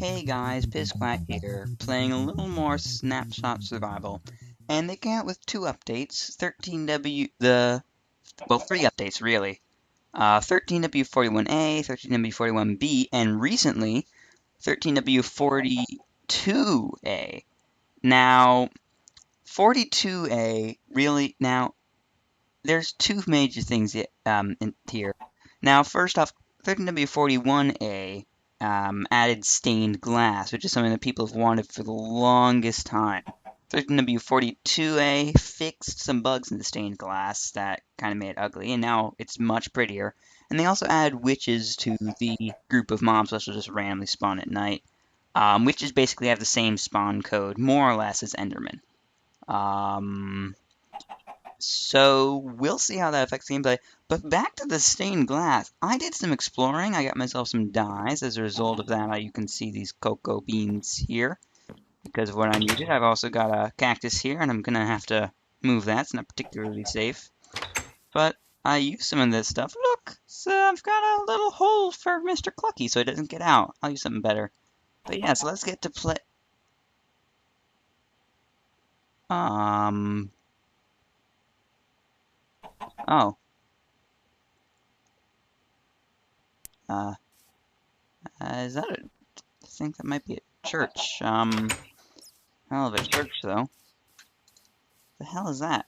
Hey guys, Pizquack here, playing a little more Snapshot Survival, and they came out with two updates, 13W, three updates really, 13W41A, 13W41B, and recently, 13W42A. Now, 42A, really, now, there's two major things in here. Now, first off, 13W41A added stained glass, which is something that people have wanted for the longest time. 13W42A fixed some bugs in the stained glass that kind of made it ugly, and now it's much prettier. And they also added witches to the group of mobs, which will just randomly spawn at night. Witches basically have the same spawn code, more or less, as Enderman. So we'll see how that affects gameplay. But back to the stained glass. I did some exploring. I got myself some dyes. As a result of that, you can see these cocoa beans here because of what I needed. I've also got a cactus here, and I'm going to have to move that. It's not particularly safe. But I used some of this stuff. Look, so I've got a little hole for Mr. Clucky so it doesn't get out. I'll use something better. But yeah, so let's get to play. Oh. Uh, is that a... I think that might be a church. Hell of a church, though. The hell is that?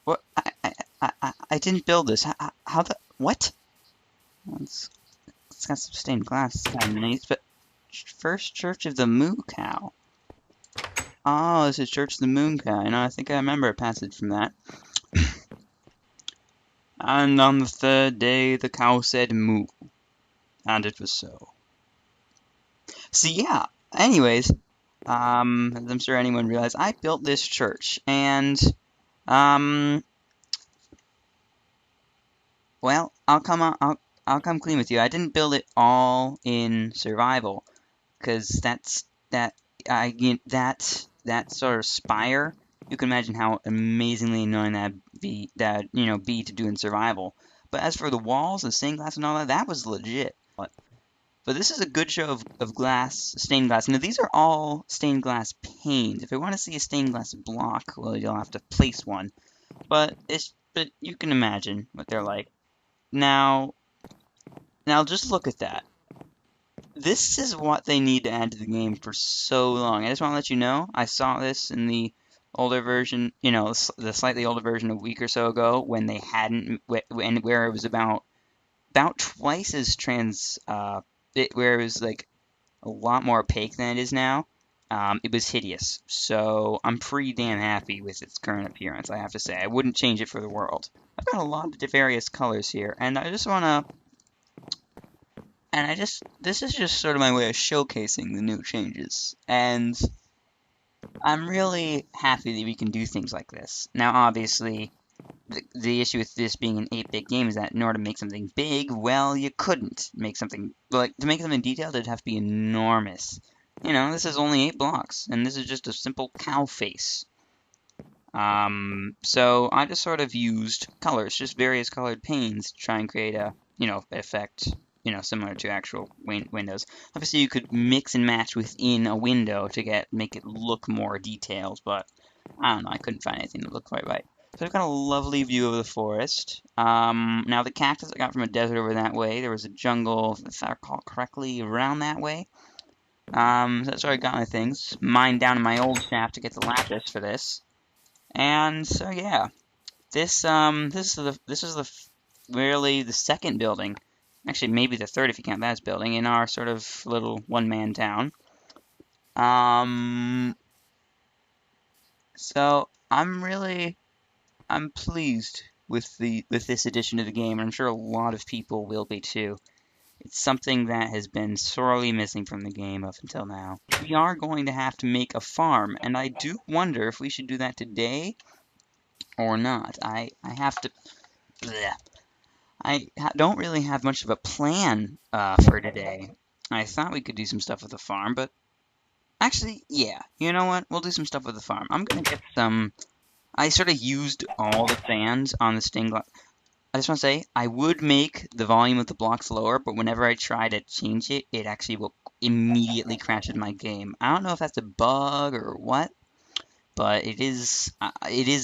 What? I didn't build this. How the... What? It's got some stained glass underneath, but... First Church of the Moo-Cow. Oh, this is Church of the Moo-Cow. You know, I think I remember a passage from that. And on the third day, the cow said moo. And it was so. So yeah, anyways, as I'm sure anyone realized, I built this church, and, well, I'll come clean with you. I didn't build it all in survival, because that sort of spire, you can imagine how amazingly annoying that'd be to do in survival. But as for the walls, the stained glass and all that, that was legit. But this is a good show of stained glass. Now, these are all stained glass panes. If you want to see a stained glass block, well, you'll have to place one. But you can imagine what they're like. Now just look at that. This is what they need to add to the game for so long. I just want to let you know, I saw this in the older version, the slightly older version a week or so ago, when they hadn't, where it was about twice as where it was like a lot more opaque than it is now. It was hideous. So I'm pretty damn happy with its current appearance, I have to say. I wouldn't change it for the world. I've got a lot of various colors here, and I just want to... this is just sort of my way of showcasing the new changes. And I'm really happy that we can do things like this. Now, obviously, the issue with this being an 8-bit game is that in order to make something big, well, you couldn't make something... Like, to make something detailed, it'd have to be enormous. You know, this is only 8 blocks, and this is just a simple cow face. So I just sort of used colors, just various colored panes to try and create a, effect, similar to actual windows. Obviously, you could mix and match within a window to make it look more detailed, but I don't know, I couldn't find anything that looked quite right. So I've got a lovely view of the forest. Now the cactus I got from a desert over that way. There was a jungle, if I recall correctly, around that way. So that's where I got my things. Mined down in my old shaft to get the lapis for this. And so yeah, this is really the second building. Actually, maybe the third if you count that as building in our sort of little one-man town. So I'm pleased with this addition to the game, and I'm sure a lot of people will be too. It's something that has been sorely missing from the game up until now. We are going to have to make a farm, and I do wonder if we should do that today or not. I have to... Bleh. Don't really have much of a plan for today. I thought we could do some stuff with the farm, but... Actually, yeah. You know what? We'll do some stuff with the farm. I'm gonna get some... I sort of used all the fans on the stained glass. I just want to say, I would make the volume of the blocks lower, but whenever I try to change it, it actually will immediately crash in my game. I don't know if that's a bug or what, but it is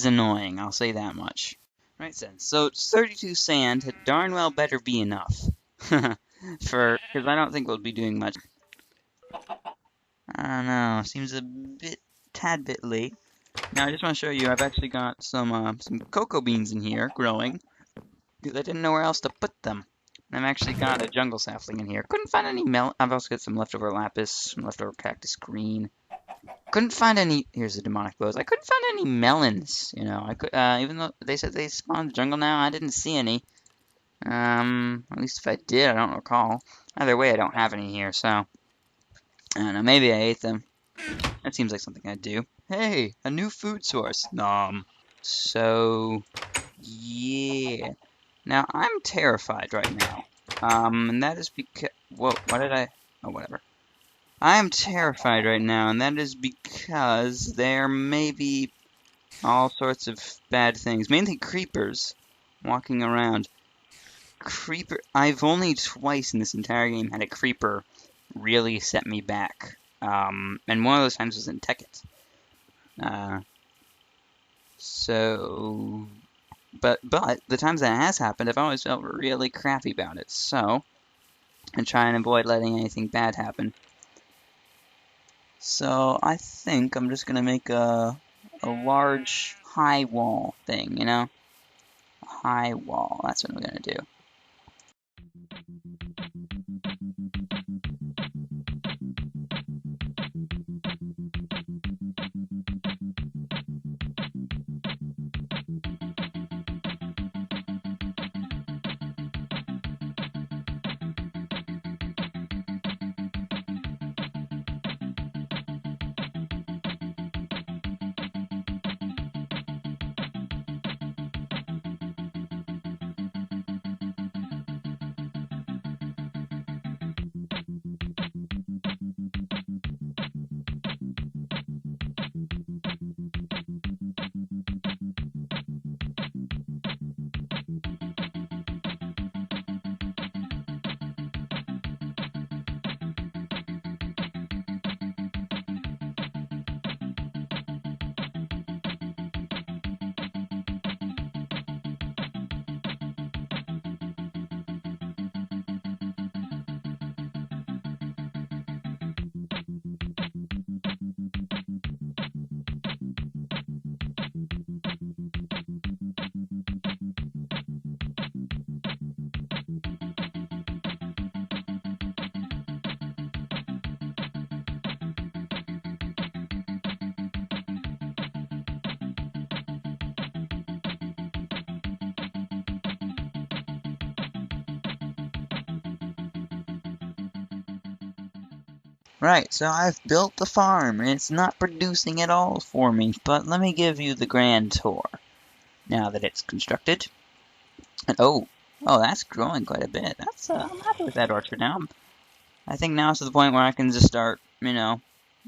annoying, I'll say that much. Right then, so 32 sand had darn well better be enough. Because I don't think we'll be doing much. I don't know, seems a tad bit late. Now I just want to show you, I've actually got some cocoa beans in here growing, because I didn't know where else to put them. And I've actually got a jungle sapling in here. Couldn't find any I've also got some leftover lapis, some leftover cactus green. Couldn't find any. Here's the demonic bows. I couldn't find any melons. You know, I could. Even though they said they spawn in the jungle now, I didn't see any. At least if I did, I don't recall. Either way, I don't have any here, so I don't know. Maybe I ate them. That seems like something I'd do. Hey, a new food source. Nom. So, yeah. Now I'm terrified right now. And that is because. Whoa, what did I? Oh, whatever. I am terrified right now, and that is because there may be all sorts of bad things. Mainly creepers walking around. I've only twice in this entire game had a creeper really set me back. And one of those times was in Tekkit. But the times that has happened, I've always felt really crappy about it. So, I try and avoid letting anything bad happen. So I think I'm just gonna make a large high wall thing, you know? A high wall, that's what I'm gonna do. Right, so I've built the farm, and it's not producing at all for me, but let me give you the grand tour, now that it's constructed. And oh, that's growing quite a bit. I'm happy with that orchard now. I think now it's to the point where I can just start, you know,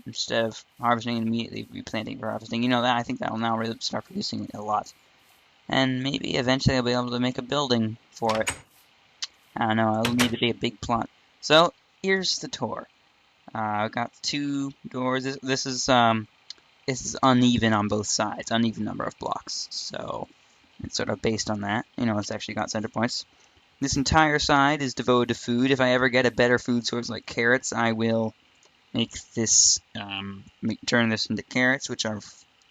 instead of harvesting and immediately replanting for harvesting, you know, that I think that'll now really start producing a lot. And maybe eventually I'll be able to make a building for it. I don't know, it'll need to be a big plot. So, here's the tour. I've got 2 doors. This is uneven on both sides, uneven number of blocks. So it's sort of based on that. You know, it's actually got center points. This entire side is devoted to food. If I ever get a better food source like carrots, I will make this turn this into carrots, which are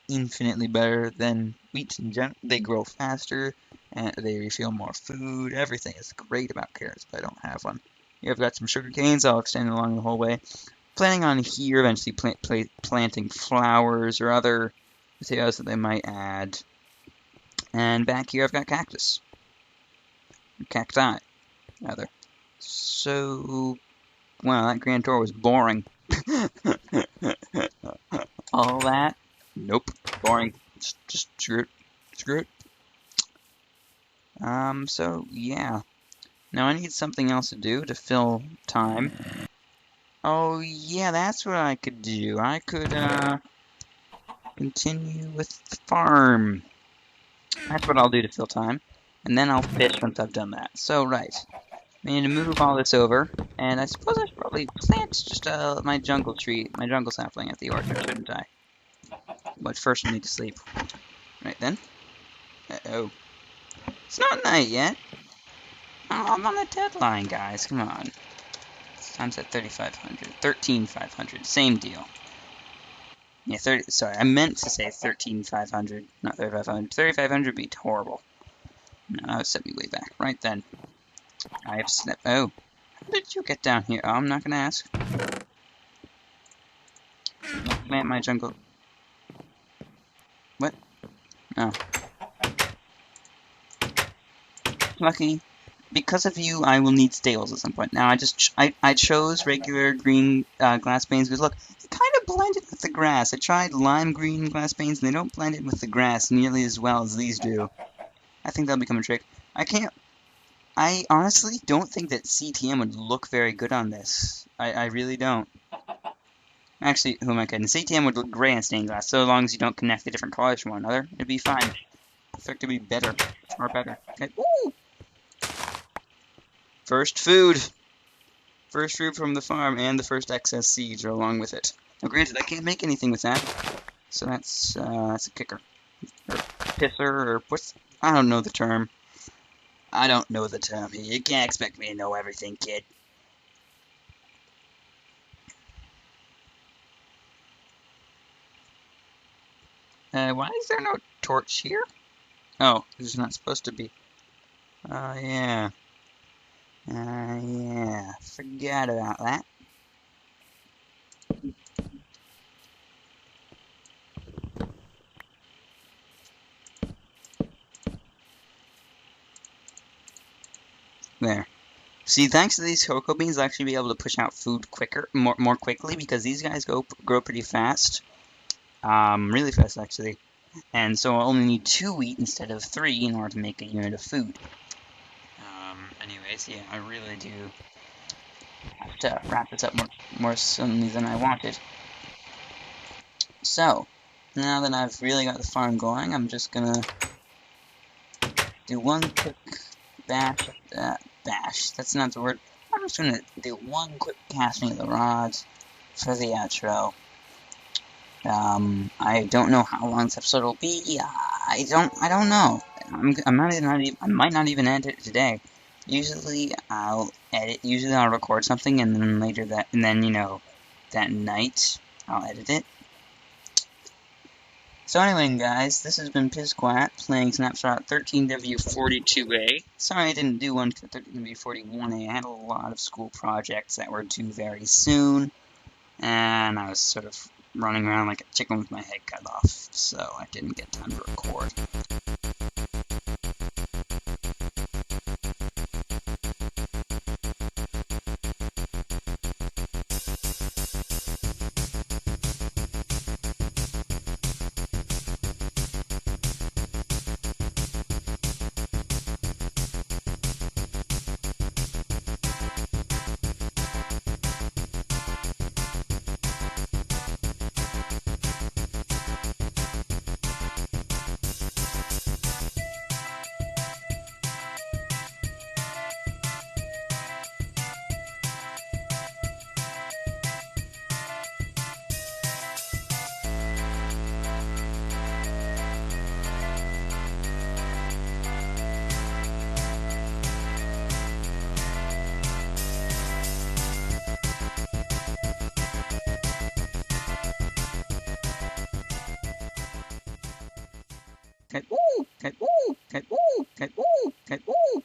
infinitely better than wheat in general. They grow faster and they refill more food. Everything is great about carrots, but I don't have one. Here I've got some sugar canes. I'll extend along the whole way. Planning on here eventually planting flowers or other potatoes that they might add. And back here I've got cactus. Cacti, rather. So, wow, that grand tour was boring. All that? Nope. Boring. Just screw it. Screw it. So, yeah. Now I need something else to do to fill time. Oh, yeah, that's what I could do. I could, continue with the farm. That's what I'll do to fill time. and then I'll fish once I've done that. So, right. I need to move all this over, and I suppose I should probably plant just my jungle tree, my jungle sapling at the orchard, shouldn't I? But first I need to sleep. Right then. Uh-oh. It's not night yet. Oh, I'm on a deadline, guys. Come on. Time's at 3,500. 13,500. Same deal. Yeah, 30. Sorry, I meant to say 13,500, not 3,500. 3,500 would be horrible. No, that would set me way back. Right then. I have snap. Oh. How did you get down here? Oh, I'm not gonna ask. Plant my jungle. What? Oh. Lucky. Because of you, I will need stales at some point. Now, I chose regular green glass panes because, look, it kind of blended with the grass. I tried lime green glass panes, and they don't blend in with the grass nearly as well as these do. I think that'll become a trick. I honestly don't think that CTM would look very good on this. I really don't. Actually, who am I kidding? CTM would look gray on stained glass, so long as you don't connect the different colors from one another. It'd be fine. In fact, it'd be better. Or better. Okay. Woo! First food! First fruit from the farm, and the first excess seeds are along with it. Now, granted, I can't make anything with that, so that's a kicker. Or pisser, or what's... I don't know the term. I don't know the term. You can't expect me to know everything, kid. Why is there no torch here? Oh, there's not supposed to be. Oh, yeah. Yeah. Forgot about that. There. See, thanks to these cocoa beans, I'll actually be able to push out food quicker, more quickly, because these guys grow pretty fast. Really fast, actually. And so I'll only need 2 wheat instead of 3 in order to make a unit of food. Anyways, yeah, I really do have to wrap this up more suddenly than I wanted. So, now that I've really got the farm going, I'm just gonna do one quick bash. Bash, that's not the word. I'm just gonna do one quick casting of the rods for the outro. I don't know how long this episode will be. I don't know. I might not even end it today. Usually I'll record something and then that night I'll edit it. So anyway, guys, this has been Pizquat playing Snapshot 13W42A. Sorry I didn't do one for 13W41A. I had a lot of school projects that were due very soon, and I was sort of running around like a chicken with my head cut off, so I didn't get time to record. Okay, ooh, okay, ooh, okay, ooh, okay, ooh, okay, ooh.